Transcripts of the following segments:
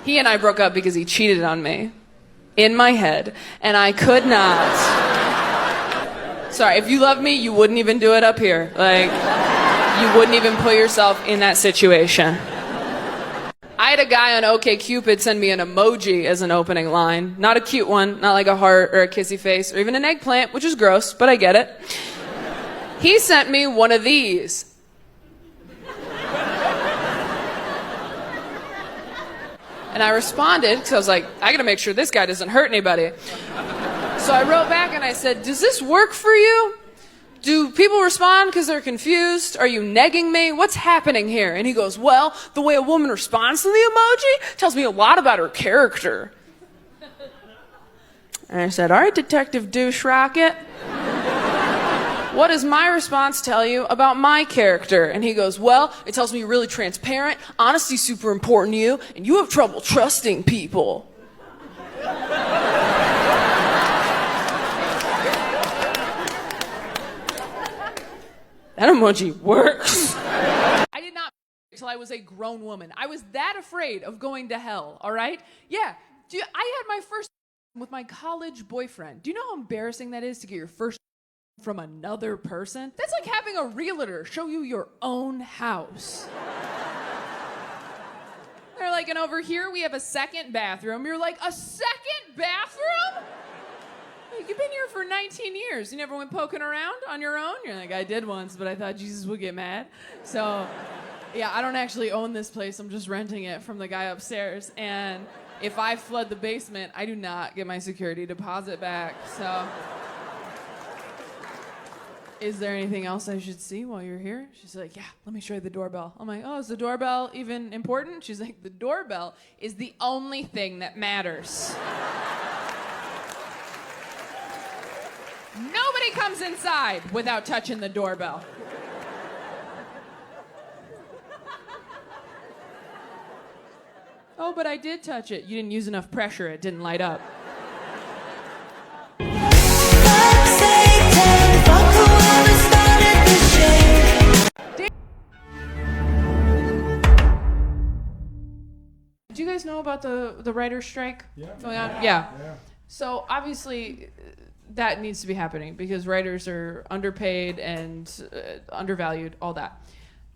He and I broke up because he cheated on me in my head, and I could not. Sorry, if you love me, you wouldn't even do it up here. Like, you wouldn't even put yourself in that situation. I had a guy on OkCupid send me an emoji as an opening line. Not a cute one, not like a heart or a kissy face or even an eggplant, which is gross, but I get it. He sent me one of these. And I responded, because I was like, I gotta make sure this guy doesn't hurt anybody. So I wrote back and I said, does this work for you? Do people respond because they're confused? Are you negging me? What's happening here? And he goes, well, the way a woman responds to the emoji tells me a lot about her character. And I said, all right, Detective Douche Rocket. What does my response tell you about my character? And he goes, well, it tells me you're really transparent, honesty's super important to you, and you have trouble trusting people. That emoji works. I did not until I was a grown woman. I was that afraid of going to hell, all right? Yeah, I had my first with my college boyfriend. Do you know how embarrassing that is to get your first from another person? That's like having a realtor show you your own house. They're like, and over here we have a second bathroom. You're like, a second bathroom? Like, you've been here for 19 years. You never went poking around on your own? You're like, I did once, but I thought Jesus would get mad. So, yeah, I don't actually own this place. I'm just renting it from the guy upstairs. And if I flood the basement, I do not get my security deposit back. So, is there anything else I should see while you're here? She's like, yeah, let me show you the doorbell. I'm like, oh, is the doorbell even important? She's like, the doorbell is the only thing that matters. Nobody comes inside without touching the doorbell. Oh, but I did touch it. You didn't use enough pressure. It didn't light up. Do you guys know about the writer's strike going on? Yeah. So obviously that needs to be happening because writers are underpaid and undervalued, all that,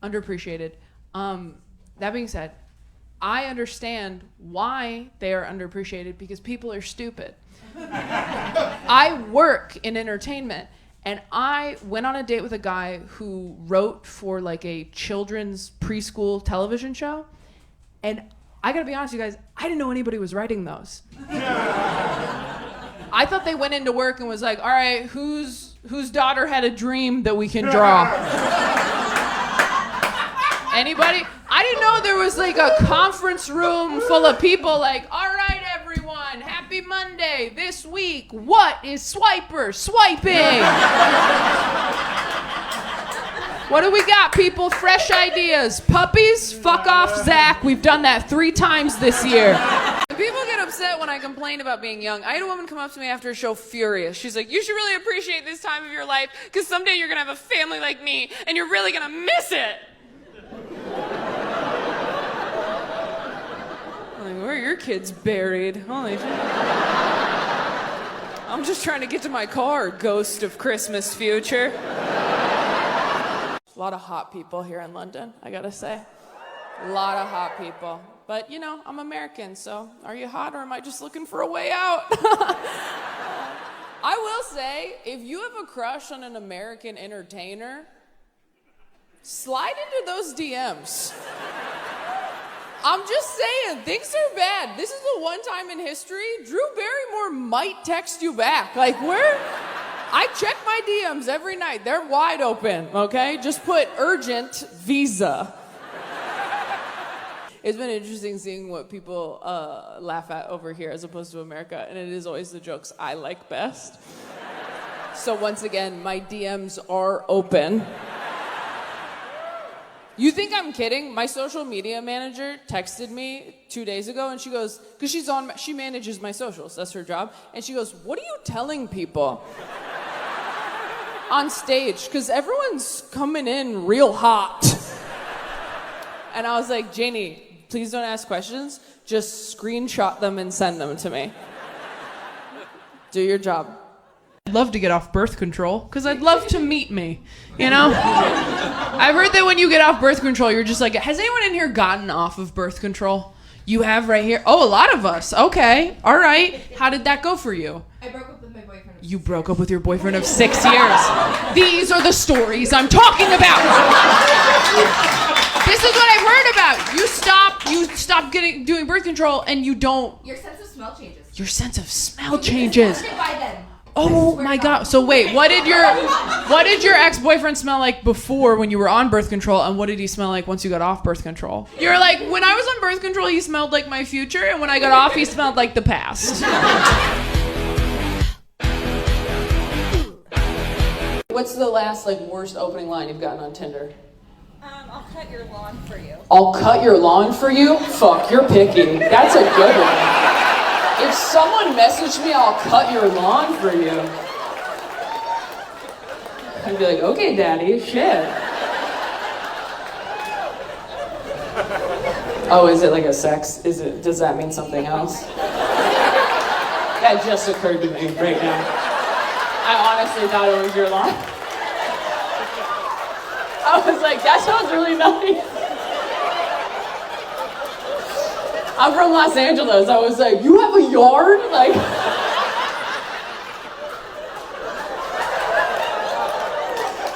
underappreciated. That being said, I understand why they are underappreciated because people are stupid. I work in entertainment, and I went on a date with a guy who wrote for like a children's preschool television show, and I gotta be honest with you guys, I didn't know anybody was writing those. I thought they went into work and was like, all right, whose daughter had a dream that we can draw? Anybody? I didn't know there was like a conference room full of people like, all right, everyone, happy Monday. This week, what is Swiper swiping? What do we got, people? Fresh ideas. Puppies? Fuck off, Zach. We've done that 3 times this year. People get upset when I complain about being young. I had a woman come up to me after a show furious. She's like, you should really appreciate this time of your life because someday you're going to have a family like me and you're really going to miss it. I'm like, where are your kids buried? Holy shit. I'm just trying to get to my car, ghost of Christmas future. A lot of hot people here in London, I gotta say. A lot of hot people. But, you know, I'm American, so are you hot or am I just looking for a way out? I will say, if you have a crush on an American entertainer, slide into those DMs. I'm just saying, things are bad. This is the one time in history Drew Barrymore might text you back. Like, I check my DMs every night. They're wide open, okay? Just put urgent visa. It's been interesting seeing what people laugh at over here as opposed to America, and it is always the jokes I like best. So once again, my DMs are open. You think I'm kidding? My social media manager texted me 2 days ago, and she goes, because she manages my socials, that's her job, and she goes, what are you telling people on stage? Because everyone's coming in real hot. And I was like, Janie, please don't ask questions. Just screenshot them and send them to me. Do your job. I'd love to get off birth control because I'd love to meet me, you know? I've heard that when you get off birth control, you're just like, has anyone in here gotten off of birth control? You have right here? Oh, a lot of us. Okay. All right. How did that go for you? I broke up with my boyfriend. You broke up with your boyfriend of 6 years. These are the stories I'm talking about. This is what I've heard about. You stop doing birth control and you don't. Your sense of smell changes. Your sense of smell changes. By then. Oh my God. So wait, what did your ex-boyfriend smell like before when you were on birth control, and what did he smell like once you got off birth control? You're like, when I was on birth control, he smelled like my future, and when I got off, he smelled like the past. What's the last worst opening line you've gotten on Tinder? I'll cut your lawn for you. I'll cut your lawn for you? Fuck, you're picky. That's a good one. If someone messaged me, I'll cut your lawn for you. I'd be like, okay, daddy, shit. Oh, is it like a sex? Does that mean something else? That just occurred to me right now. I honestly thought it was your lawn. I was like, that sounds really nice. I'm from Los Angeles. I was like, you have a yard?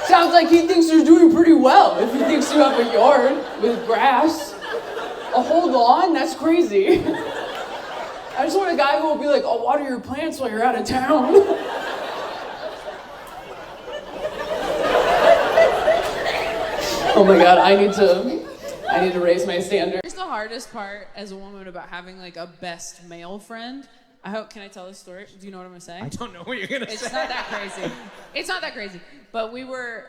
Sounds like he thinks you're doing pretty well if he thinks you have a yard with grass. A whole lawn? That's crazy. I just want a guy who will be like, I'll water your plants while you're out of town. Oh my God, I need to raise my standard. Here's the hardest part as a woman about having a best male friend. Can I tell this story? Do you know what I'm gonna say? I don't know what you're gonna say. It's not that crazy. It's not that crazy. But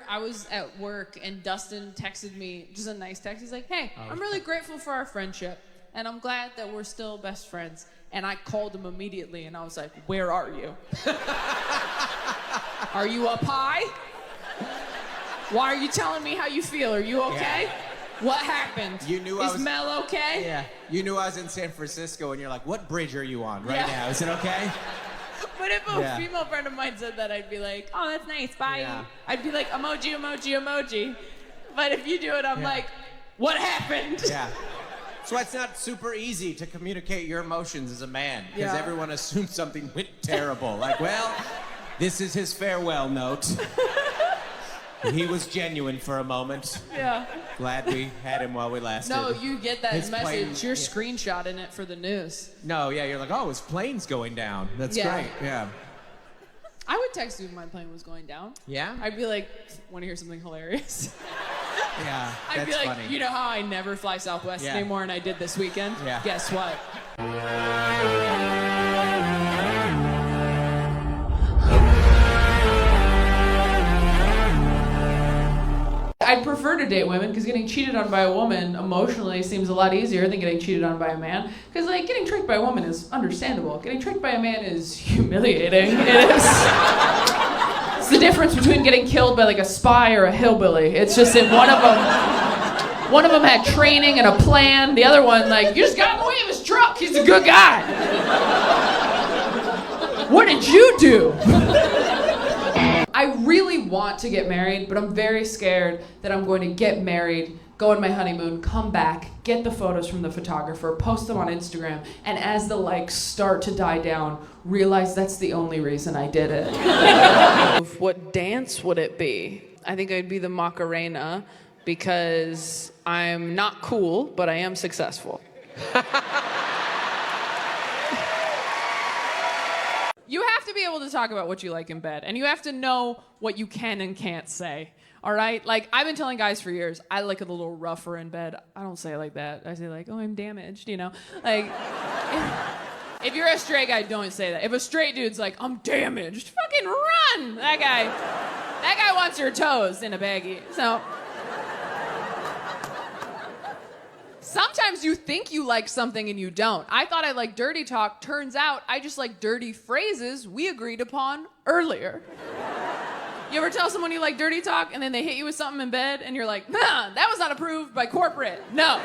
I was at work and Dustin texted me, just a nice text. He's like, hey, I'm really grateful for our friendship and I'm glad that we're still best friends. And I called him immediately and I was like, where are you? Are you up high? Why are you telling me how you feel? Are you okay? Yeah. What happened? Is Mel okay? Yeah. You knew I was in San Francisco and you're like, what bridge are you on right now? Is it okay? But if a female friend of mine said that, I'd be like, oh, that's nice, bye. Yeah. I'd be like, emoji, emoji, emoji. But if you do it, I'm like, what happened? Yeah. So it's not super easy to communicate your emotions as a man because everyone assumes something went terrible. Like, well, this is his farewell note. He was genuine for a moment. Yeah. Glad we had him while we lasted. No, you get that message. You're screenshotting it for the news. No, yeah, you're like, oh, his plane's going down. That's great. Yeah. I would text you if my plane was going down. Yeah? I'd be like, want to hear something hilarious? Yeah, I'd be like, funny. You know how I never fly Southwest anymore and I did this weekend? Yeah. Guess what? I'd prefer to date women because getting cheated on by a woman emotionally seems a lot easier than getting cheated on by a man. Because getting tricked by a woman is understandable. Getting tricked by a man is humiliating. It is. It's the difference between getting killed by a spy or a hillbilly. It's just that one of them had training and a plan. The other one, you just got in the way of his truck. He's a good guy. What did you do? I really want to get married, but I'm very scared that I'm going to get married, go on my honeymoon, come back, get the photos from the photographer, post them on Instagram, and as the likes start to die down, realize that's the only reason I did it. What dance would it be? I think I'd be the Macarena because I'm not cool, but I am successful. You have to be able to talk about what you like in bed, and you have to know what you can and can't say, all right? I've been telling guys for years, I like it a little rougher in bed. I don't say it like that. I say oh, I'm damaged, you know? If you're a straight guy, don't say that. If a straight dude's like, I'm damaged, fucking run! That guy wants your toes in a baggie, so... Sometimes you think you like something and you don't. I thought I liked dirty talk. Turns out I just like dirty phrases we agreed upon earlier. You ever tell someone you like dirty talk and then they hit you with something in bed and you're like, nah, that was not approved by corporate. No.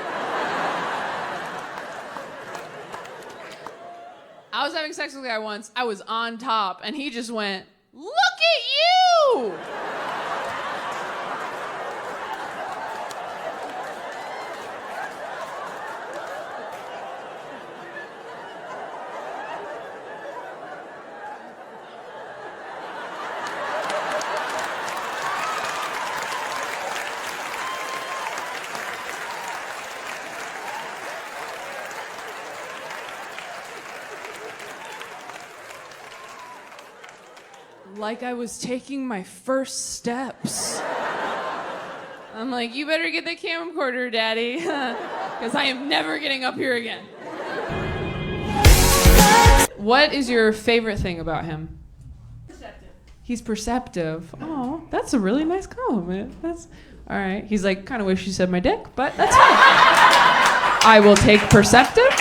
I was having sex with a guy once. I was on top, and he just went, "Look at you!" Like I was taking my first steps. I'm like, you better get the camcorder, Daddy, because I am never getting up here again. What is your favorite thing about him? Perceptive. He's perceptive. Oh, that's a really nice compliment. That's all right. He's like, kind of wish you said my dick, but that's fine. I will take perceptive.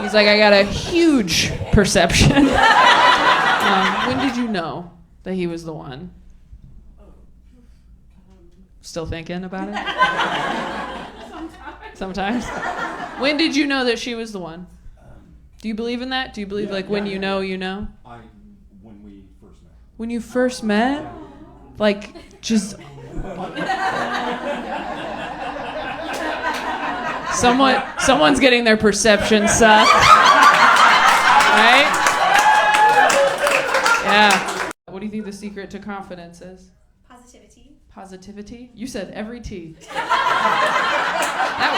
He's like, I got a huge perception. When did you know that he was the one? Still thinking about it? Sometimes. When did you know that she was the one? Do you believe in that? Do you believe when you know, you know? When we first met. When you first met? Like, just... Someone's getting their perception sucked. Right? Yeah. What do you think the secret to confidence is? Positivity. Positivity? You said every T. That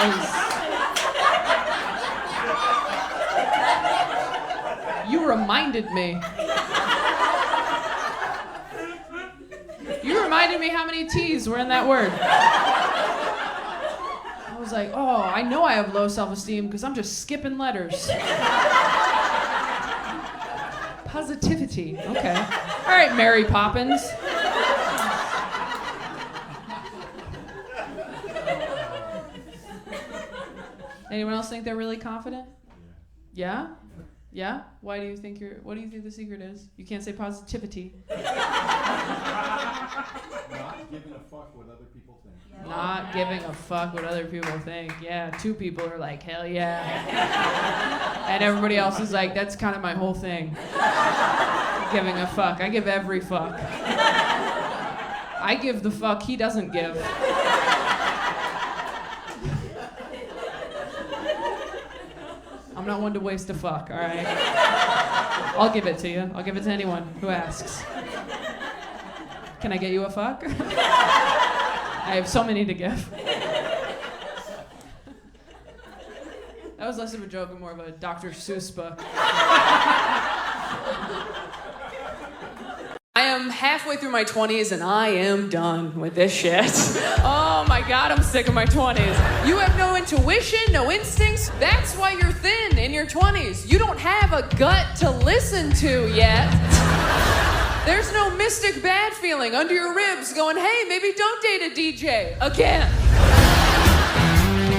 was... You reminded me. You reminded me how many T's were in that word. I was like, oh, I know I have low self-esteem because I'm just skipping letters. Positivity. Okay. All right, Mary Poppins. Anyone else think they're really confident? Yeah? Yeah? What do you think the secret is? You can't say positivity. Not giving a fuck what other people think. Not giving a fuck what other people think. Yeah, 2 people are like, hell yeah. And everybody else is like, that's kind of my whole thing. Giving a fuck. I give every fuck. I give the fuck he doesn't give. I'm not one to waste a fuck, all right? I'll give it to you. I'll give it to anyone who asks. Can I get you a fuck? I have so many to give. That was less of a joke and more of a Dr. Seuss book. I am halfway through my 20s and I am done with this shit. Oh my God, I'm sick of my 20s. You have no intuition, no instincts. That's why you're thin in your 20s. You don't have a gut to listen to yet. There's no mystic bad feeling under your ribs going, hey, maybe don't date a DJ again.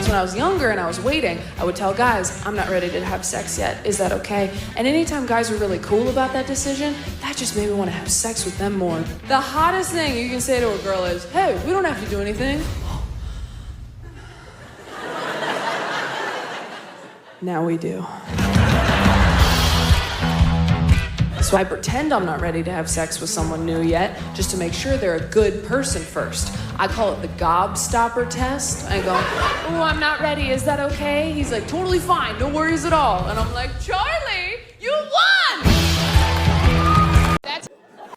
When I was younger and I was waiting, I would tell guys, I'm not ready to have sex yet. Is that okay? And anytime guys were really cool about that decision, that just made me want to have sex with them more. The hottest thing you can say to a girl is, hey, we don't have to do anything. Now we do. So I pretend I'm not ready to have sex with someone new yet, just to make sure they're a good person first. I call it the gobstopper test. I go, oh, I'm not ready, is that okay? He's like, totally fine, no worries at all. And I'm like, Charlie, you won! That's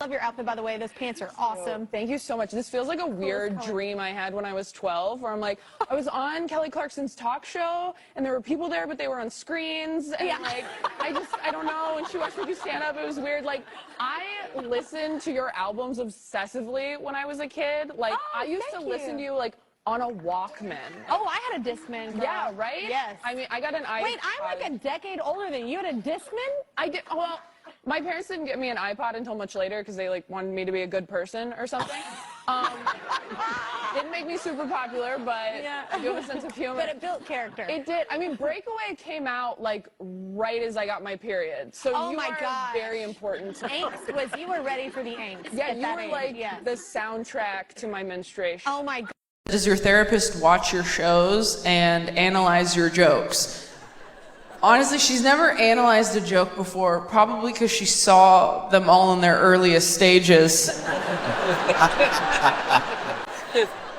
Love your outfit, by the way. Those pants are awesome. Thank you so much. This feels like a weird dream I had when I was 12, where I'm like, I was on Kelly Clarkson's talk show, and there were people there, but they were on screens, and like, I don't know, and she watched me do stand-up. It was weird. Like, I listened to your albums obsessively when I was a kid. Like, I used to listen to you, like, on a Walkman. Oh, I had a Discman, girl. Yeah, right? Yes. I mean, I got an iPod. Wait, I'm like a decade older than you. You had a Discman? I did, well, my parents didn't get me an iPod until much later because they like wanted me to be a good person or something. Didn't make me super popular, but Yeah. I do have a sense of humor. But it built character. It did. I mean, Breakaway came out like right as I got my period. So Oh you my are gosh. very important to me. Angst was, you were ready for the angst. Yeah, at you that were age. like Yes. the soundtrack to my menstruation. Oh my God. Does your therapist watch your shows and analyze your jokes? Honestly, she's never analyzed a joke before, probably because she saw them all in their earliest stages.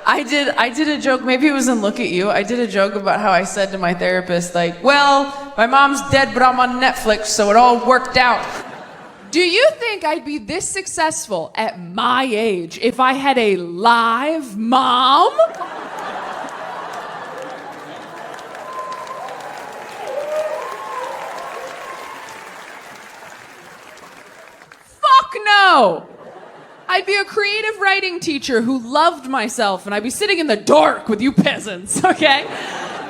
I did a joke, maybe it was in Look at You. I did a joke about how I said to my therapist, like, well, my mom's dead, but I'm on Netflix, so it all worked out. Do you think I'd be this successful at my age if I had a live mom? Fuck no! I'd be a creative writing teacher who loved myself, and I'd be sitting in the dark with you peasants, okay?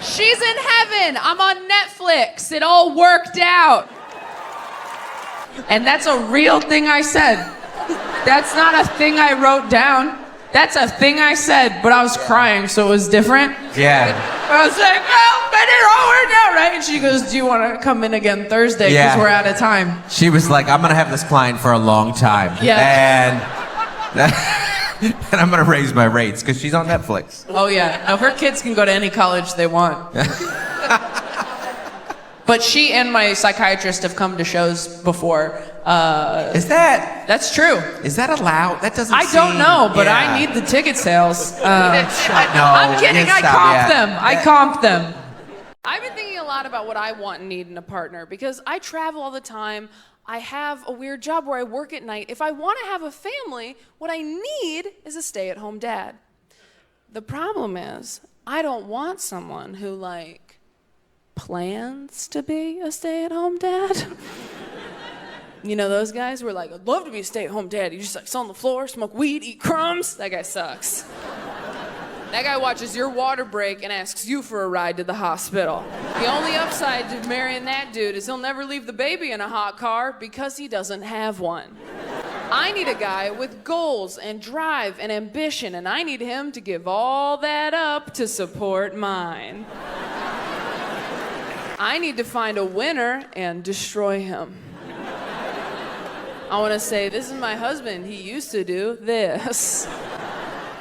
She's in heaven. I'm on Netflix. It all worked out. And that's a real thing I said. That's not a thing I wrote down. That's a thing I said, but I was crying, so it was different. Yeah. I was like, well, but it all worked out, right? And she goes, do you want to come in again Thursday? Because we're out of time. She was like, I'm going to have this client for a long time. Yeah. And I'm going to raise my rates because she's on Netflix. Oh, yeah. No, her kids can go to any college they want. But she and my psychiatrist have come to shows before. That's true. Is that allowed? That doesn't I don't know, but I need the ticket sales. No, I'm kidding. I comp them. I comp them. I've been thinking a lot about what I want and need in a partner because I travel all the time. I have a weird job where I work at night. If I want to have a family, what I need is a stay-at-home dad. The problem is, I don't want someone who, like, plans to be a stay-at-home dad. You know those guys who are like, I'd love to be a stay-at-home dad. You just like sit on the floor, smoke weed, eat crumbs. That guy sucks. That guy watches your water break and asks you for a ride to the hospital. The only upside to marrying that dude is he'll never leave the baby in a hot car because he doesn't have one. I need a guy with goals and drive and ambition, and I need him to give all that up to support mine. I need to find a winner and destroy him. I want to say, this is my husband. He used to do this.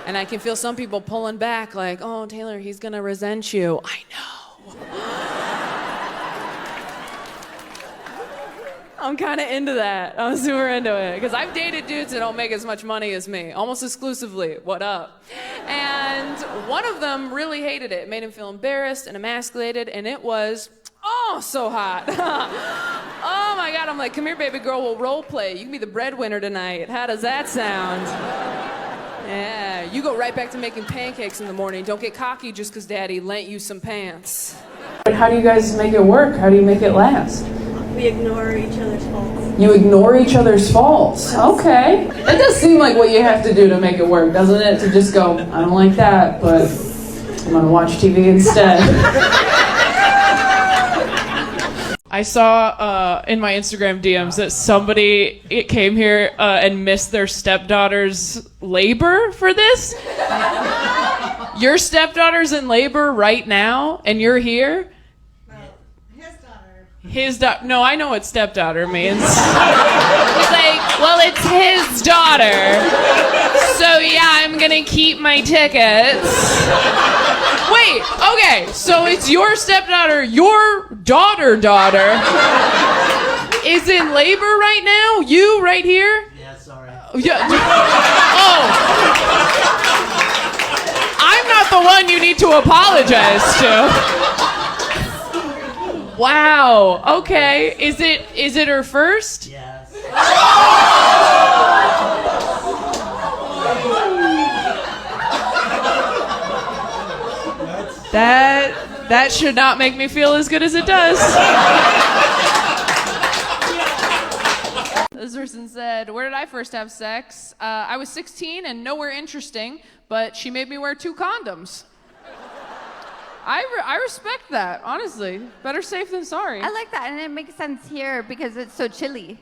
And I can feel some people pulling back like, oh, Taylor, he's going to resent you. I know. I'm kind of into that. I'm super into it. Because I've dated dudes that don't make as much money as me. Almost exclusively. What up? And one of them really hated it. It made him feel embarrassed and emasculated. And it was, oh, so hot. Oh my God. I'm like, come here, baby girl. We'll role play. You can be the breadwinner tonight. How does that sound? Yeah, you go right back to making pancakes in the morning. Don't get cocky just because Daddy lent you some pants. But how do you guys make it work? How do you make it last? We ignore each other's faults. You ignore each other's faults. Okay. That does seem like what you have to do to make it work, doesn't it? To just go, I don't like that, but I'm going to watch TV instead. I saw in my Instagram DMs that somebody came here and missed their stepdaughter's labor for this. Your stepdaughter's in labor right now, and you're here? His daughter. No, I know what stepdaughter means. It's like, well, it's his daughter. So yeah, I'm gonna keep my tickets. Wait, okay, so it's your stepdaughter, your daughter is in labor right now? You right here? Yeah, sorry. Yeah. Oh. I'm not the one you need to apologize to. Wow. Okay. Is it her first? Yes. That should not make me feel as good as it does. This person said, where did I first have sex? I was 16 and nowhere interesting, but she made me wear 2 condoms. I respect that, honestly. Better safe than sorry. I like that, and it makes sense here because it's so chilly.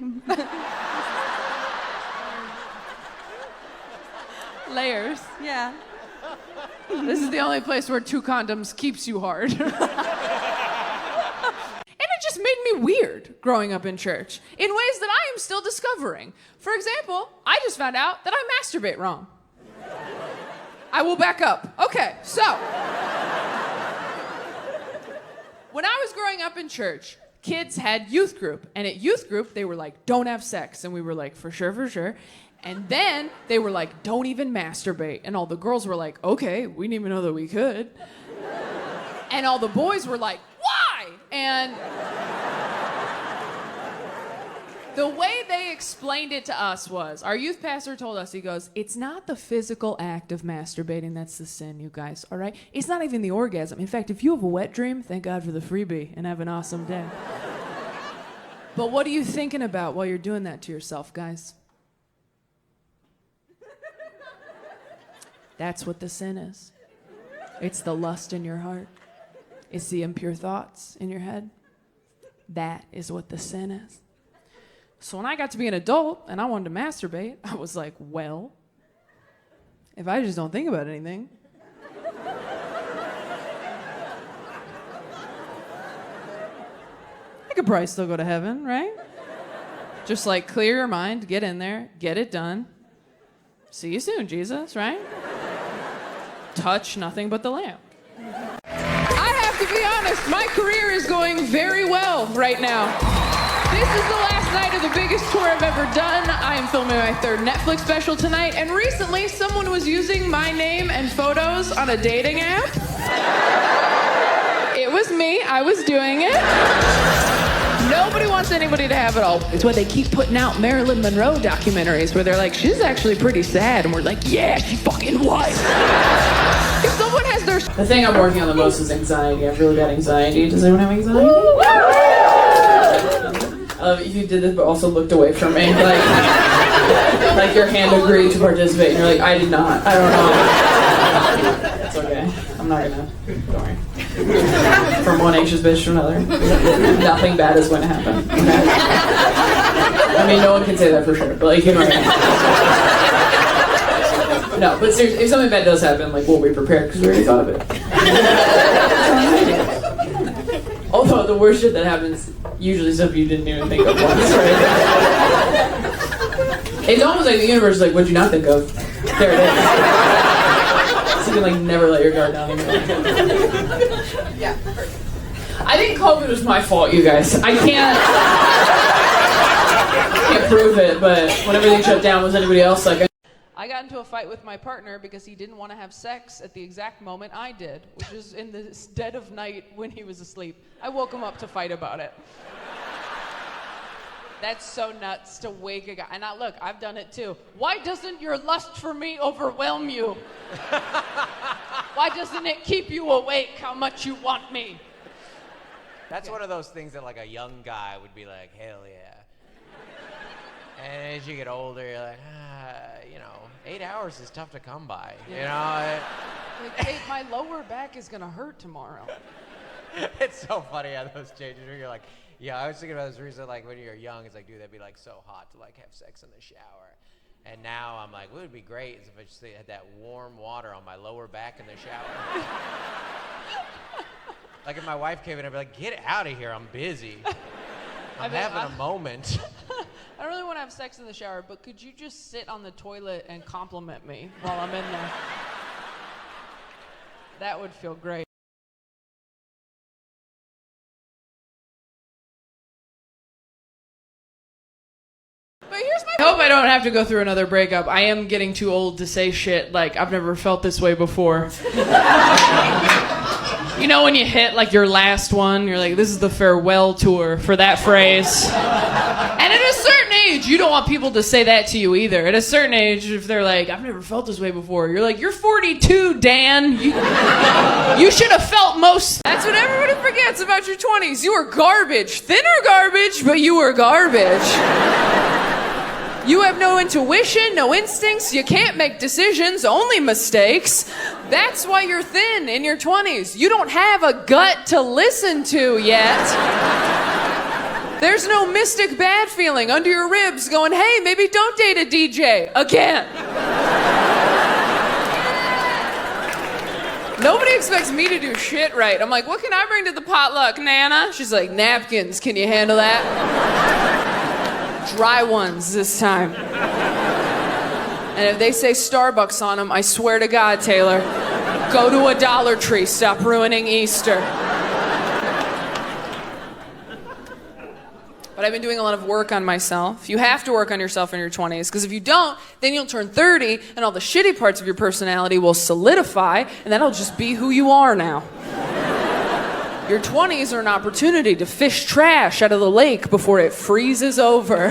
Layers. Yeah. This is the only place where 2 condoms keeps you hard. And it just made me weird growing up in church in ways that I am still discovering. For example, I just found out that I masturbate wrong. I will back up. Okay, so when I was growing up in church, kids had youth group. And at youth group, they were like, don't have sex. And we were like, for sure, for sure. And then they were like, don't even masturbate. And all the girls were like, okay, we didn't even know that we could. And all the boys were like, why? And the way they explained it to us was, our youth pastor told us, he goes, it's not the physical act of masturbating that's the sin, you guys, all right? It's not even the orgasm. In fact, if you have a wet dream, thank God for the freebie and have an awesome day. But what are you thinking about while you're doing that to yourself, guys? That's what the sin is. It's the lust in your heart. It's the impure thoughts in your head. That is what the sin is. So when I got to be an adult and I wanted to masturbate, I was like, well, if I just don't think about anything, I could probably still go to heaven, right? Just like clear your mind, get in there, get it done. See you soon, Jesus, right? Touch nothing but the lamp. I have to be honest, my career is going very well right now. This is the last night of the biggest tour I've ever done. I am filming my third Netflix special tonight, and recently someone was using my name and photos on a dating app. It was me, I was doing it. Nobody wants anybody to have it all. It's why they keep putting out Marilyn Monroe documentaries where they're like, she's actually pretty sad, and we're like, yeah, she fucking was. If someone has their... The thing I'm working on the most is anxiety. I have really bad anxiety. Does anyone have anxiety? If you did this but also looked away from me, like your hand agreed to participate, and you're like, I did not. I don't know. It's okay. I'm not gonna. Don't worry. From one anxious bitch to another, nothing bad is going to happen. Okay? I mean, no one can say that for sure, but like, you know what I mean. No, but seriously, if something bad does happen, like, we'll be prepared because we already thought of it. Although the worst shit that happens usually stuff you didn't even think of once, right? It's almost like the universe is like, what'd you not think of? There it is. So you can like never let your guard down anymore. Yeah. I think COVID was my fault, you guys. I can't prove it, but when everything shut down, was anybody else like? I got into a fight with my partner because he didn't want to have sex at the exact moment I did, which was in the dead of night when he was asleep. I woke him up to fight about it. That's so nuts to wake a guy. And now look, I've done it too. Why doesn't your lust for me overwhelm you? Why doesn't it keep you awake how much you want me? That's one of those things that like a young guy would be like, hell yeah. And as you get older, you're like, 8 hours is tough to come by. Yeah. You know? Like, hey, my lower back is gonna hurt tomorrow. It's so funny how those changes where you're like, yeah, I was thinking about this recently, like when you're young, it's like, dude, that'd be like so hot to like have sex in the shower. And now I'm like, what would be great is if I just had that warm water on my lower back in the shower. Like if my wife came in, I'd be like, get out of here, I'm busy. I'm having a moment. I don't really want to have sex in the shower, but could you just sit on the toilet and compliment me while I'm in there? That would feel great. But here's my... I hope I don't have to go through another breakup. I am getting too old to say shit like, I've never felt this way before. You know when you hit like your last one, you're like, this is the farewell tour for that phrase. And at a certain age, you don't want people to say that to you either. At a certain age, if they're like, I've never felt this way before, you're like, you're 42, Dan. You should have felt most. That's what everybody forgets about your 20s. You were garbage. Thinner garbage, but you were garbage. You have no intuition, no instincts, you can't make decisions, only mistakes. That's why you're thin in your 20s. You don't have a gut to listen to yet. There's no mystic bad feeling under your ribs going, hey, maybe don't date a DJ again. Nobody expects me to do shit right. I'm like, what can I bring to the potluck, Nana? She's like, napkins, can you handle that? Dry ones this time. And if they say Starbucks on them, I swear to God, Taylor, go to a Dollar Tree. Stop ruining Easter. I've been doing a lot of work on myself. You have to work on yourself in your 20s, because if you don't, then you'll turn 30, and all the shitty parts of your personality will solidify, and that'll just be who you are now. Your 20s are an opportunity to fish trash out of the lake before it freezes over.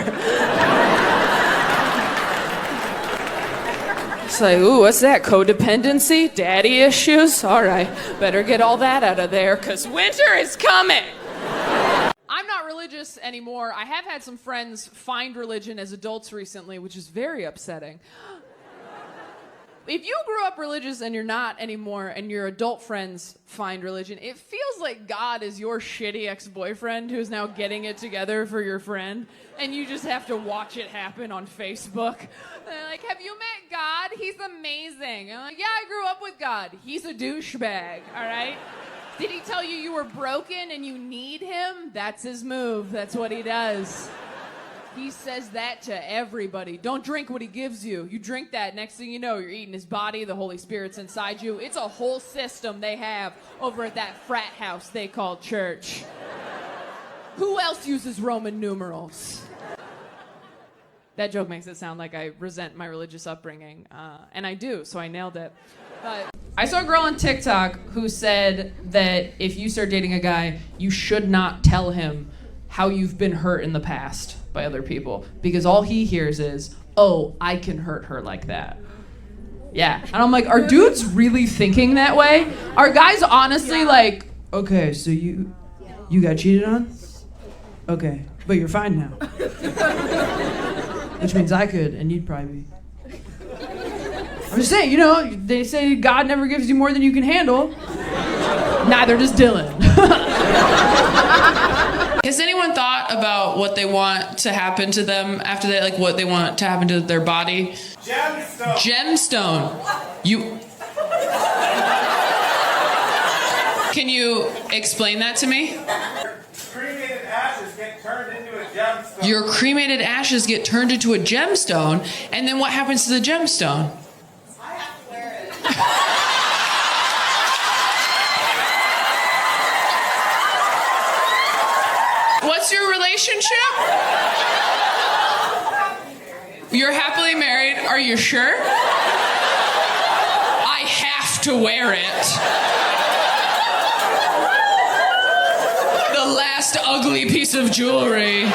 It's like, ooh, what's that? Codependency? Daddy issues? All right, better get all that out of there, because winter is coming. I'm not religious anymore. I have had some friends find religion as adults recently, which is very upsetting. If you grew up religious and you're not anymore, and your adult friends find religion, it feels like God is your shitty ex-boyfriend who's now getting it together for your friend, and you just have to watch it happen on Facebook. They're like, have you met God? He's amazing. I'm like, yeah, I grew up with God. He's a douchebag, all right? Did he tell you were broken and you need him? That's his move. That's what he does. He says that to everybody. Don't drink what he gives you. You drink that, next thing you know, you're eating his body, the Holy Spirit's inside you. It's a whole system they have over at that frat house they call church. Who else uses Roman numerals? That joke makes it sound like I resent my religious upbringing, and I do, so I nailed it. But I saw a girl on TikTok who said that if you start dating a guy, you should not tell him how you've been hurt in the past by other people, because all he hears is, oh, I can hurt her like that. Yeah. And I'm like, are dudes really thinking that way? Are guys honestly like, okay, so you got cheated on? Okay, but you're fine now. Which means I could, and you'd probably be. I'm just saying, they say God never gives you more than you can handle. Neither does Dylan. Has anyone thought about what they want to happen to them after that, like what they want to happen to their body? Gemstone. Can you explain that to me? Cremated ashes get turned into a gemstone. Your cremated ashes get turned into a gemstone, and then what happens to the gemstone? I have to wear it. What's your relationship? You're happily married. Are you sure? I have to wear it. The last ugly piece of jewelry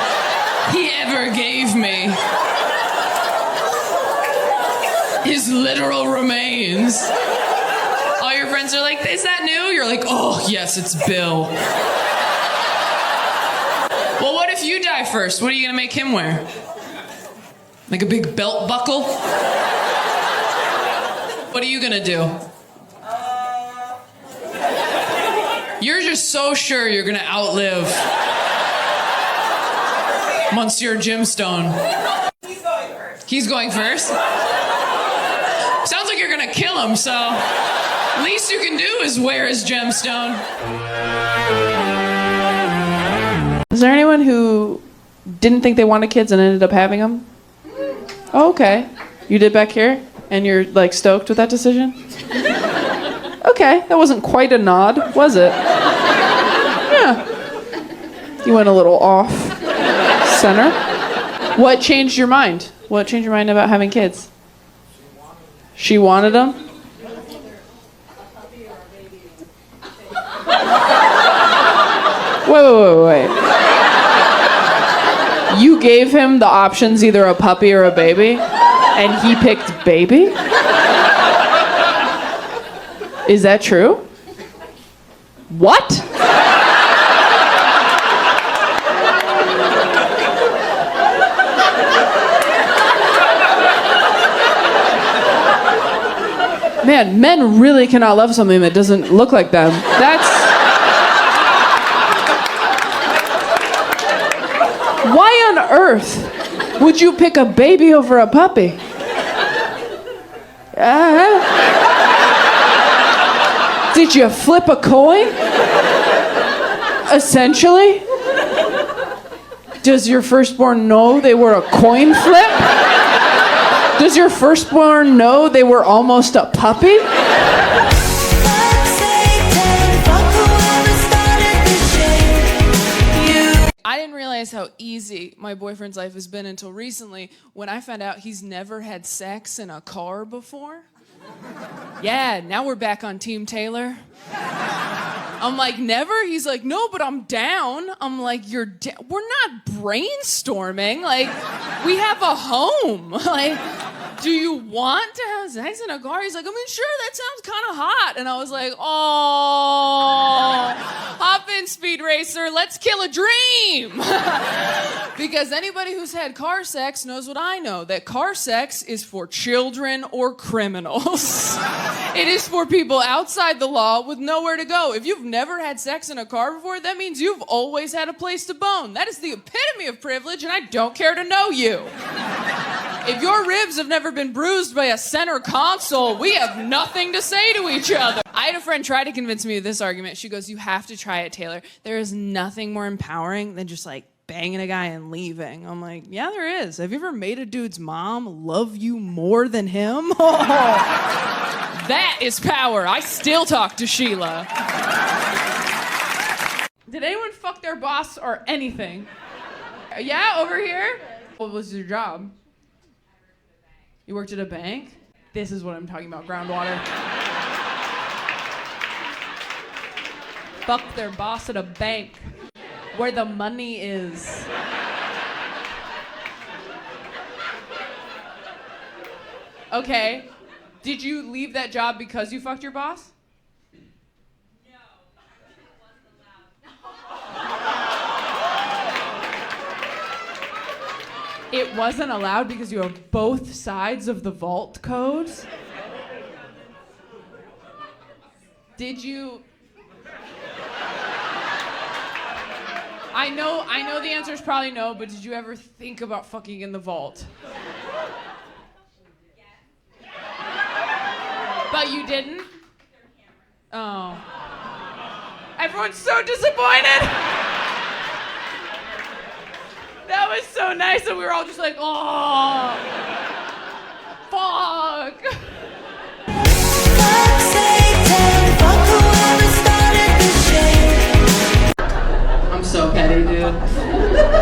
he ever gave me. His literal remains. All your friends are like, is that new? You're like, oh, yes, it's Bill. Well, what if you die first? What are you going to make him wear? Like a big belt buckle? What are you going to do? You're just so sure you're going to outlive Monsieur Gemstone. He's going first. Sounds like you're going to kill him, so least you can do is wear his gemstone. Is there anyone who didn't think they wanted kids and ended up having them? Oh, okay. You did back here? And you're, like, stoked with that decision? Okay, that wasn't quite a nod, was it? Yeah. You went a little off center. What changed your mind? What changed your mind about having kids? She wanted them? Wait. You gave him the options, either a puppy or a baby, and he picked baby? Is that true? What? Man, men really cannot love something that doesn't look like them. Why on earth would you pick a baby over a puppy? Did you flip a coin? Essentially? Does your firstborn know they were a coin flip? Does your firstborn know they were almost a puppy? I didn't realize how easy my boyfriend's life has been until recently when I found out he's never had sex in a car before. Yeah, now we're back on Team Taylor. I'm like, never? He's like, no, but I'm down. I'm like, we're not brainstorming. Like, we have a home. Like, do you want to have sex in a car? He's like, I mean, sure, that sounds kind of hot. And I was like, oh, hop in, Speed Racer. Let's kill a dream. Because anybody who's had car sex knows what I know, that car sex is for children or criminals. It is for people outside the law with nowhere to go. If you've never had sex in a car before, that means you've always had a place to bone. That is the epitome of privilege, and I don't care to know you. If your ribs have never been bruised by a center console, we have nothing to say to each other. I had a friend try to convince me of this argument. She goes, you have to try it, Taylor. There is nothing more empowering than just like banging a guy and leaving. I'm like, yeah, there is. Have you ever made a dude's mom love you more than him? Oh, that is power. I still talk to Sheila. Did anyone fuck their boss or anything? Yeah, over here? What was your job? You worked at a bank? This is what I'm talking about, groundwater. Fuck their boss at a bank, where the money is. Okay, did you leave that job because you fucked your boss? It wasn't allowed because you have both sides of the vault codes? Did you... I know the answer is probably no, but did you ever think about fucking in the vault? But you didn't? Oh. Everyone's so disappointed! That was so nice, and we were all just like, oh, fuck. I'm so petty, dude.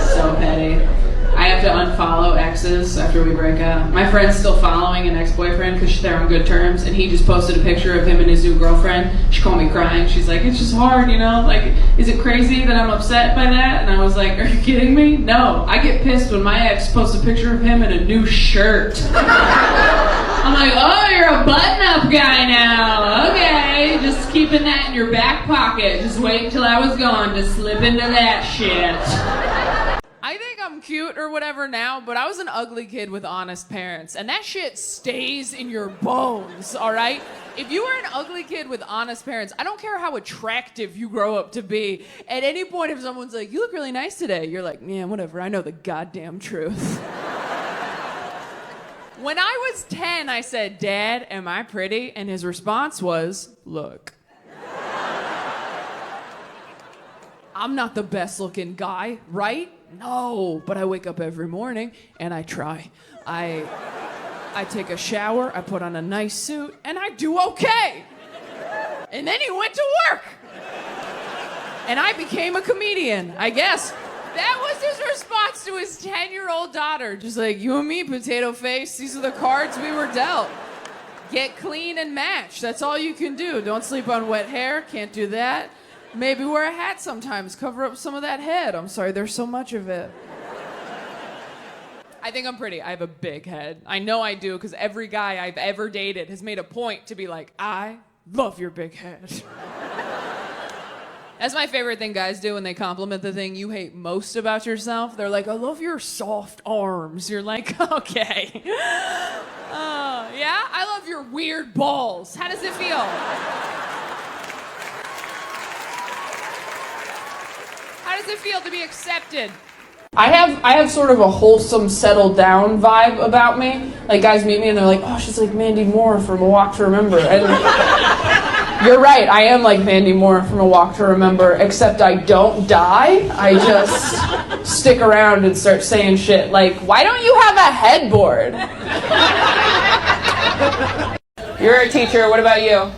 So petty. I have to unfollow exes after we break up. My friend's still following an ex-boyfriend because they're on good terms, and he just posted a picture of him and his new girlfriend. She called me crying. She's like, it's just hard, you know? Like, is it crazy that I'm upset by that? And I was like, are you kidding me? No. I get pissed when my ex posts a picture of him in a new shirt. I'm like, oh, you're a button-up guy now. Okay, just keeping that in your back pocket. Just wait until I was gone to slip into that shit. I think I'm cute or whatever now, but I was an ugly kid with honest parents, and that shit stays in your bones, all right? If you were an ugly kid with honest parents, I don't care how attractive you grow up to be. At any point, if someone's like, you look really nice today, you're like, yeah, whatever, I know the goddamn truth. When I was 10, I said, Dad, am I pretty? And his response was, look. I'm not the best looking guy, right? No, but I wake up every morning and I try. I take a shower, I put on a nice suit, and I do okay. And then he went to work. And I became a comedian, I guess. That was his response to his 10-year-old daughter. Just like, you and me, potato face, these are the cards we were dealt. Get clean and match, that's all you can do. Don't sleep on wet hair, can't do that. Maybe wear a hat sometimes, cover up some of that head. I'm sorry, there's so much of it. I think I'm pretty. I have a big head. I know I do, because every guy I've ever dated has made a point to be like, I love your big head. That's my favorite thing guys do when they compliment the thing you hate most about yourself. They're like, I love your soft arms. You're like, okay. Yeah? I love your weird balls. How does it feel? How does it feel to be accepted? I have sort of a wholesome, settled down vibe about me. Like, guys meet me and they're like, oh, she's like Mandy Moore from A Walk to Remember. And you're right, I am like Mandy Moore from A Walk to Remember, except I don't die. I just stick around and start saying shit like, why don't you have a headboard? You're a teacher, what about you?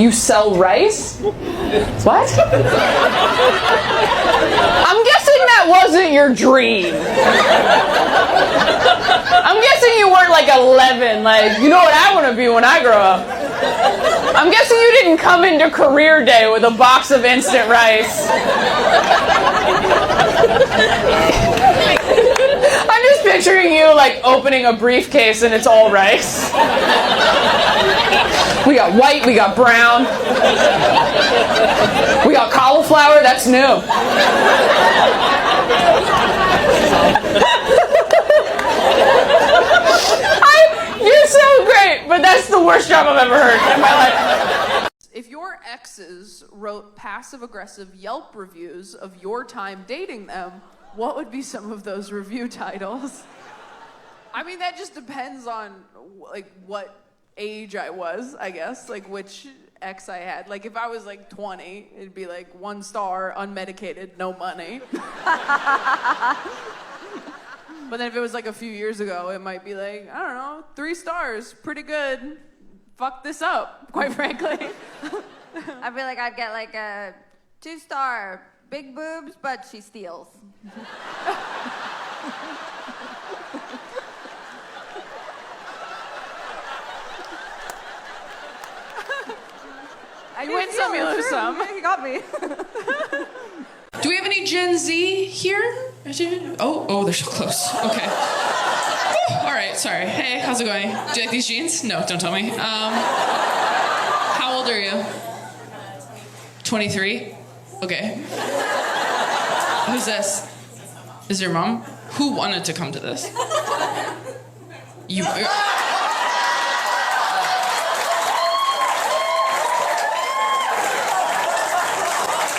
You sell rice? What? career dream? I'm guessing you weren't like 11, like, you know what I want to be when I grow up. I'm guessing you didn't come into career day with a box of instant rice. I'm just picturing you like opening a briefcase and it's all rice. We got white, we got brown. We got cauliflower, that's new. You're so great, but that's the worst job I've ever heard in my life. If your exes wrote passive-aggressive Yelp reviews of your time dating them, what would be some of those review titles? I mean, that just depends on like what age I was, I guess, like which ex I had. Like if I was like 20, it'd be like 1 star, unmedicated, no money. But then if it was like a few years ago, it might be like, I don't know, 3 stars, pretty good. Fuck this up, quite frankly. I feel like I'd get like a 2-star, big boobs, but she steals. You win some, you lose some. You got me. Do we have any Gen Z here? Oh, they're so close. Okay. All right, sorry. Hey, how's it going? Do you like these jeans? No, don't tell me. How old are you? 23? Okay. Who's this? Is your mom? Who wanted to come to this? You.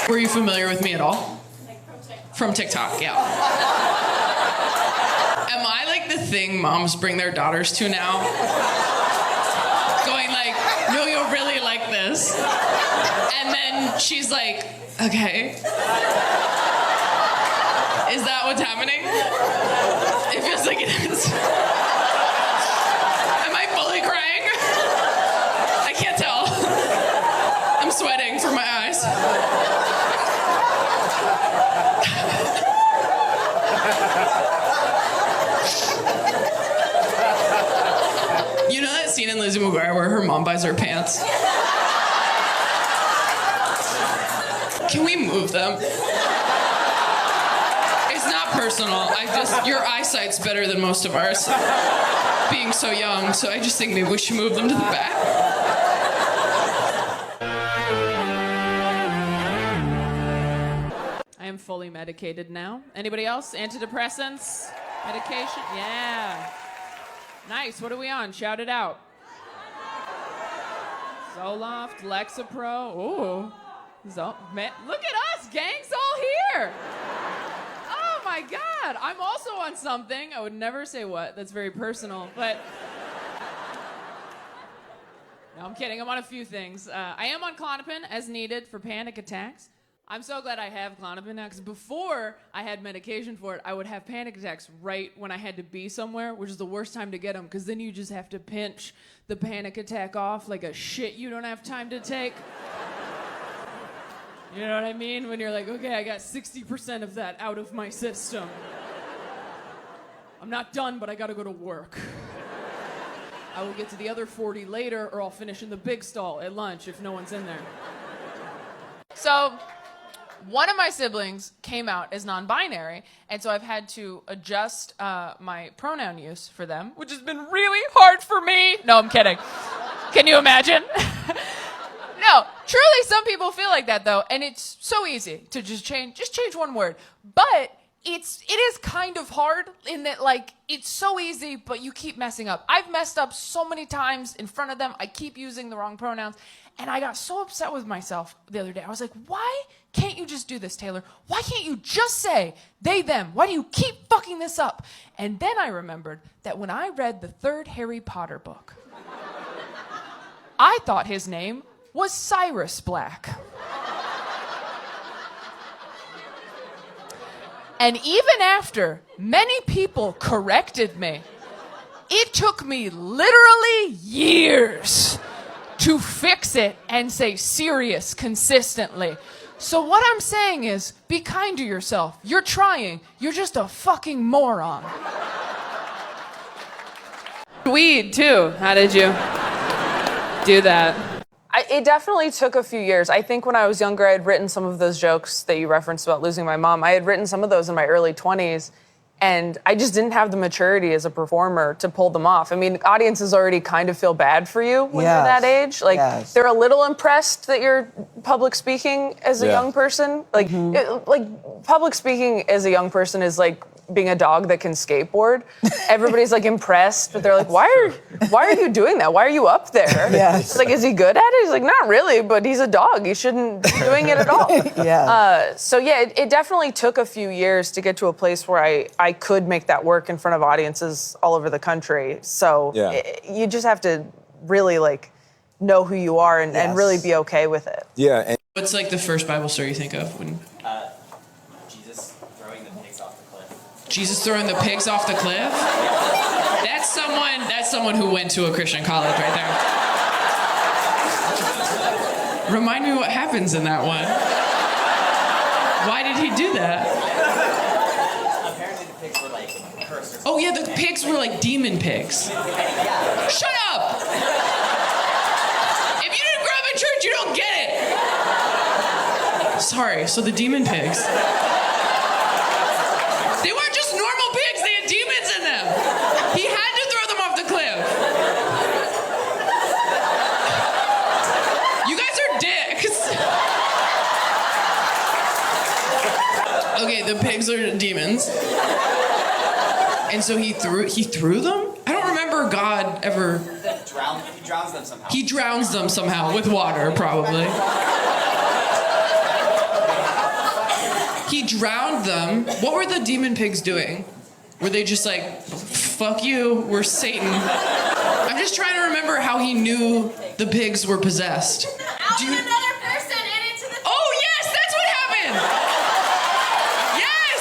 Were you familiar with me at all? From TikTok, yeah. Am I like the thing moms bring their daughters to now? Going like, no, you'll really like this. And then she's like, okay. Is that what's happening? It feels like it is. Am I fully crying? I can't tell. I'm sweating from my eyes. You know that scene in Lizzie McGuire where her mom buys her pants? Can we move them? It's not personal. Your eyesight's better than most of ours, being so young, so I just think maybe we should move them to the back. I am fully medicated now. Anybody else? Antidepressants? Medication? Yeah. Nice. What are we on? Shout it out. Zoloft, Lexapro. Ooh. Man, look at us. Gang's all here. Oh my God. I'm also on something. I would never say what. That's very personal. But no, I'm kidding. I'm on a few things. I am on Klonopin as needed for panic attacks. I'm so glad I have Klonopin now, because before I had medication for it, I would have panic attacks right when I had to be somewhere, which is the worst time to get them, because then you just have to pinch the panic attack off like a shit you don't have time to take. You know what I mean? When you're like, okay, I got 60% of that out of my system. I'm not done, but I gotta go to work. I will get to the other 40 later, or I'll finish in the big stall at lunch if no one's in there. So, one of my siblings came out as non-binary, and so I've had to adjust my pronoun use for them, which has been really hard for me. No, I'm kidding. Can you imagine? No, truly, some people feel like that, though, and it's so easy to just change one word. But it is kind of hard in that, like, it's so easy, but you keep messing up. I've messed up so many times in front of them. I keep using the wrong pronouns, and I got so upset with myself the other day. I was like, why can't you just do this, Taylor? Why can't you just say they, them? Why do you keep fucking this up? And then I remembered that when I read the 3rd Harry Potter book, I thought his name was Cyrus Black. And even after many people corrected me, it took me literally years to fix it and say Sirius consistently. So what I'm saying is, be kind to yourself. You're trying. You're just a fucking moron. Weed, too. How did you do that? It definitely took a few years. I think when I was younger, I had written some of those jokes that you referenced about losing my mom. I had written some of those in my early 20s, and I just didn't have the maturity as a performer to pull them off. I mean, audiences already kind of feel bad for you when you're that age. Like, they're a little impressed that you're public speaking as a young person. Like, public speaking as a young person is like being a dog that can skateboard. Everybody's like impressed, but they're like, why are you doing that? Why are you up there? It's like, is he good at it? He's like, not really, but he's a dog. He shouldn't be doing it at all. So yeah, it definitely took a few years to get to a place where I could make that work in front of audiences all over the country. So you just have to really like know who you are and really be okay with it. Yeah. And what's like the first Bible story you think of when? Jesus throwing the pigs off the cliff. Jesus throwing the pigs off the cliff? That's someone who went to a Christian college right there. Remind me what happens in that one. Why did he do that? Apparently the pigs were like cursed. Oh yeah, the pigs were like demon pigs. Shut up! If you didn't grow up in church, you don't get it! Sorry, so the demon pigs. They weren't just normal pigs, they had demons in them. He had to throw them off the cliff. You guys are dicks. Okay, the pigs are demons. And so he threw them? I don't remember God ever... He drowns them somehow. He drowns them somehow with water, probably. He drowned them. What were the demon pigs doing? Were they just like, fuck you, we're Satan? I'm just trying to remember how he knew the pigs were possessed. Out with another person and into the... Oh, yes, that's what happened! Yes!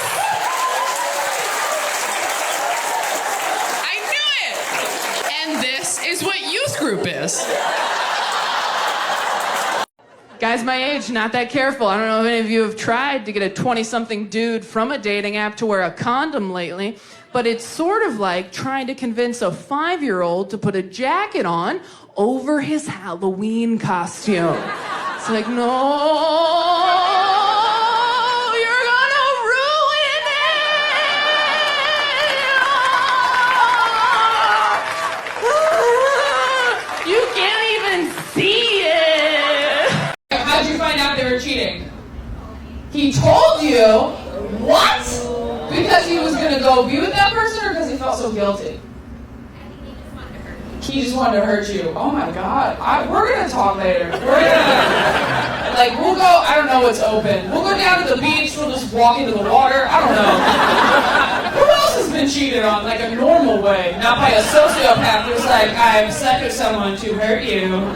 I knew it! And this is what youth group is. Guys my age, not that careful. I don't know if any of you have tried to get a 20-something dude from a dating app to wear a condom lately, but it's sort of like trying to convince a 5-year-old to put a jacket on over his Halloween costume. It's like, no, you're gonna ruin it! You can't even see it! How'd you find out they were cheating? He told you? What? Because he was gonna go be with that person or because he felt so guilty? He just wanted to hurt you. Oh my God. We're gonna talk later. We'll go, I don't know what's open. We'll go down to the beach, we'll just walk into the water. I don't know. Who else has been cheated on like a normal way? Not by a sociopath who's like, I've slept with someone to hurt you.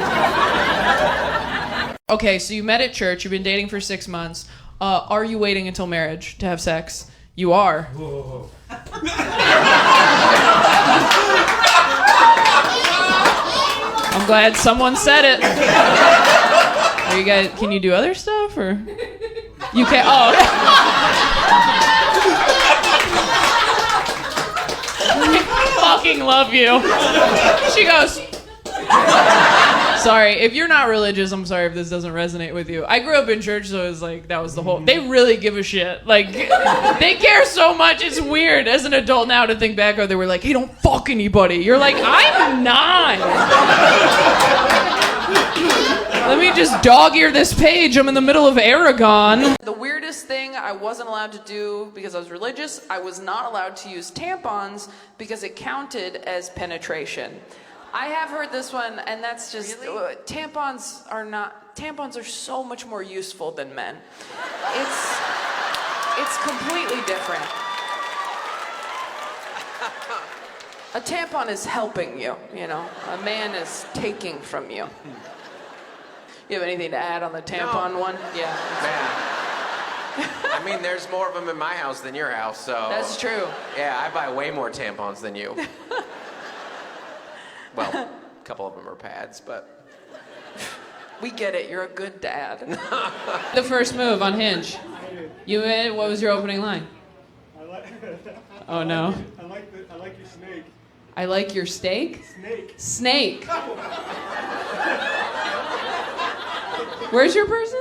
Okay, so you met at church, you've been dating for 6 months. Are you waiting until marriage to have sex? You are. Whoa. I'm glad someone said it. Are you guys, can you do other stuff or? You can't, oh. I fucking love you. She goes, sorry, if you're not religious, I'm sorry if this doesn't resonate with you. I grew up in church, so it was like, that was the whole, they really give a shit. Like, they care so much, it's weird as an adult now to think back, or they were like, hey, don't fuck anybody. You're like, I'm 9. Let me just dog-ear this page, I'm in the middle of Aragon. The weirdest thing I wasn't allowed to do because I was religious, I was not allowed to use tampons because it counted as penetration. I have heard this one, and that's just, really? Tampons are so much more useful than men. It's completely different. A tampon is helping you, you know. A man is taking from you. You have anything to add on the tampon one? Yeah. Man. I mean, there's more of them in my house than your house, so... That's true. Yeah, I buy way more tampons than you. Well, a couple of them are pads, but... We get it. You're a good dad. The first move on Hinge. You in? What was your opening line? Oh no. I like your snake. I like your steak? Snake. Where's your person?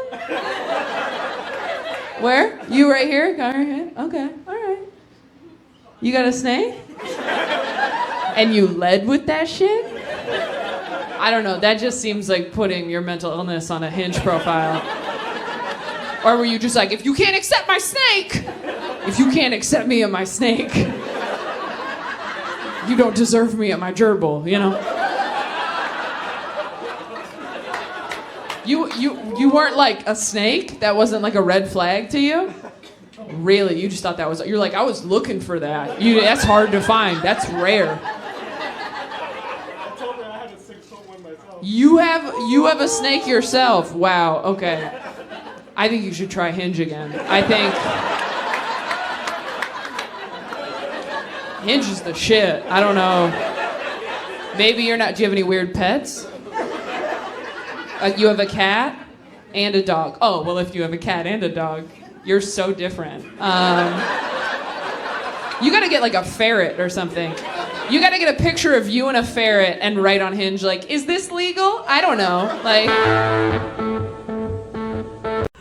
Where? You right here? Got her here? Okay. All right. You got a snake? And you led with that shit? I don't know. That just seems like putting your mental illness on a Hinge profile. Or were you just like, if you can't accept my snake, if you can't accept me and my snake, you don't deserve me at my gerbil, you know? You weren't like a snake? That wasn't like a red flag to you? Really? You just thought that was... You're like, I was looking for that. That's hard to find. That's rare. I told her I had a 6-foot one myself. You have a snake yourself. Wow, okay. I think you should try Hinge again. I think... Hinge is the shit. I don't know. Maybe you're not... Do you have any weird pets? You have a cat and a dog. Oh, well, if you have a cat and a dog, you're so different. You gotta get like a ferret or something. You gotta get a picture of you and a ferret and write on Hinge like, is this legal? I don't know. Like,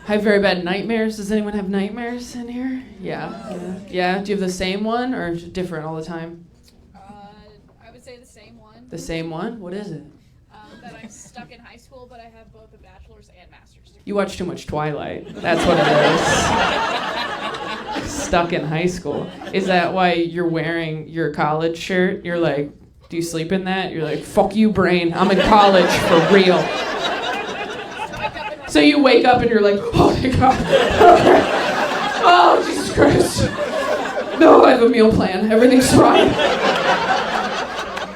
I have very bad nightmares. Does anyone have nightmares in here? Yeah. Do you have the same one or is it different all the time? I would say the same one. The same one? What is it? That I'm stuck in high school, but I have both a bachelor's and master's degree. You watch too much Twilight. That's what it is. Stuck in high school. Is that why you're wearing your college shirt? You're like, do you sleep in that? You're like, fuck you, brain. I'm in college for real. So you wake up and you're like, oh my God. Okay. Oh, Jesus Christ. No, I have a meal plan. Everything's fine.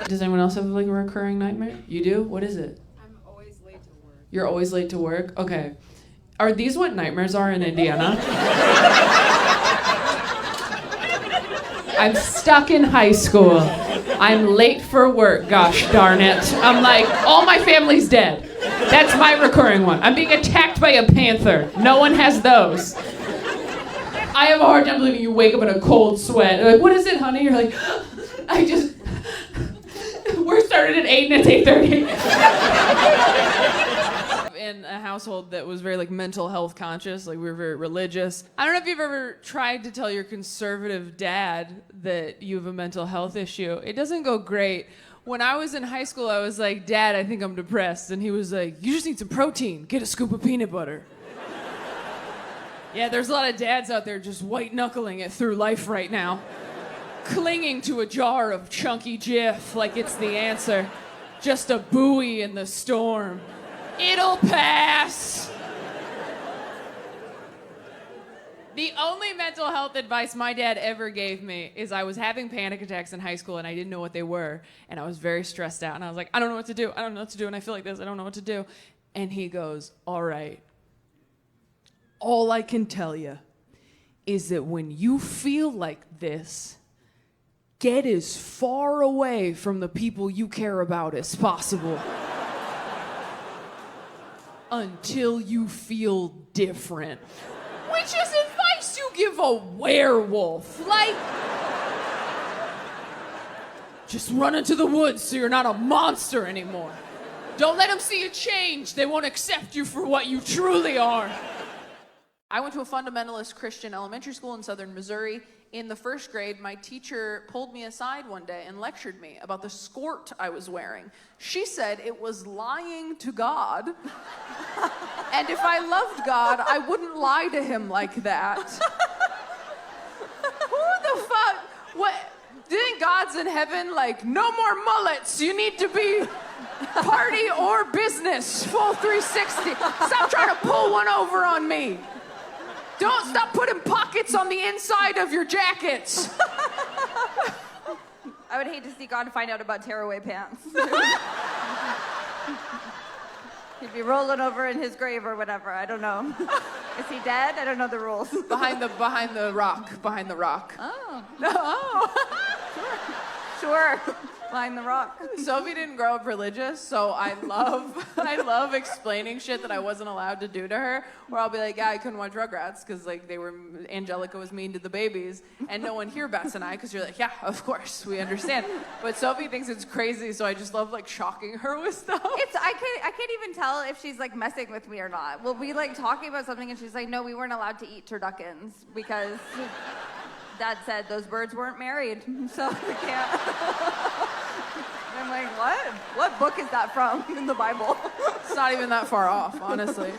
Does anyone else have like a recurring nightmare? You do? What is it? I'm always late to work. You're always late to work? Okay. Are these what nightmares are in Indiana? I'm stuck in high school. I'm late for work, gosh darn it. I'm like, all my family's dead. That's my recurring one. I'm being attacked by a panther. No one has those. I have a hard time believing you wake up in a cold sweat. They're like, what is it, honey? You're like, we're started at 8 and it's 8:30. In a household that was very like mental health conscious, like we were very religious. I don't know if you've ever tried to tell your conservative dad that you have a mental health issue. It doesn't go great. When I was in high school, I was like, Dad, I think I'm depressed. And he was like, you just need some protein. Get a scoop of peanut butter. Yeah, there's a lot of dads out there just white knuckling it through life right now. Clinging to a jar of chunky Jif like it's the answer. Just a buoy in the storm. It'll pass. The only mental health advice my dad ever gave me is I was having panic attacks in high school and I didn't know what they were. And I was very stressed out. And I was like, I don't know what to do. I don't know what to do. And I feel like this. I don't know what to do. And he goes, all right. All I can tell you is that when you feel like this, get as far away from the people you care about as possible. Until you feel different. Which is advice you give a werewolf. Like, just run into the woods so you're not a monster anymore. Don't let them see you change. They won't accept you for what you truly are. I went to a fundamentalist Christian elementary school in southern Missouri. In the first grade, my teacher pulled me aside one day and lectured me about the skirt I was wearing. She said it was lying to God. And if I loved God, I wouldn't lie to him like that. Who the fuck? What? Do you think God's in heaven? Like, no more mullets. You need to be party or business. Full 360. Stop trying to pull one over on me. Don't stop putting pockets on the inside of your jackets. I would hate to see God find out about tearaway pants. He'd be rolling over in his grave or whatever. I don't know. Is he dead? I don't know the rules. Behind the rock. Oh. No. Oh. Sure. Find the rock. Sophie didn't grow up religious, so I love explaining shit that I wasn't allowed to do to her. Where I'll be like, yeah, I couldn't watch Rugrats because like Angelica was mean to the babies, and no one here bats an eye because you're like, yeah, of course, we understand. But Sophie thinks it's crazy, so I just love like shocking her with stuff. I can't even tell if she's like messing with me or not. We'll be like talking about something, and she's like, no, we weren't allowed to eat turduckens because Dad said those birds weren't married, so we can't. And I'm like, what? What book is that from in the Bible? It's not even that far off, honestly.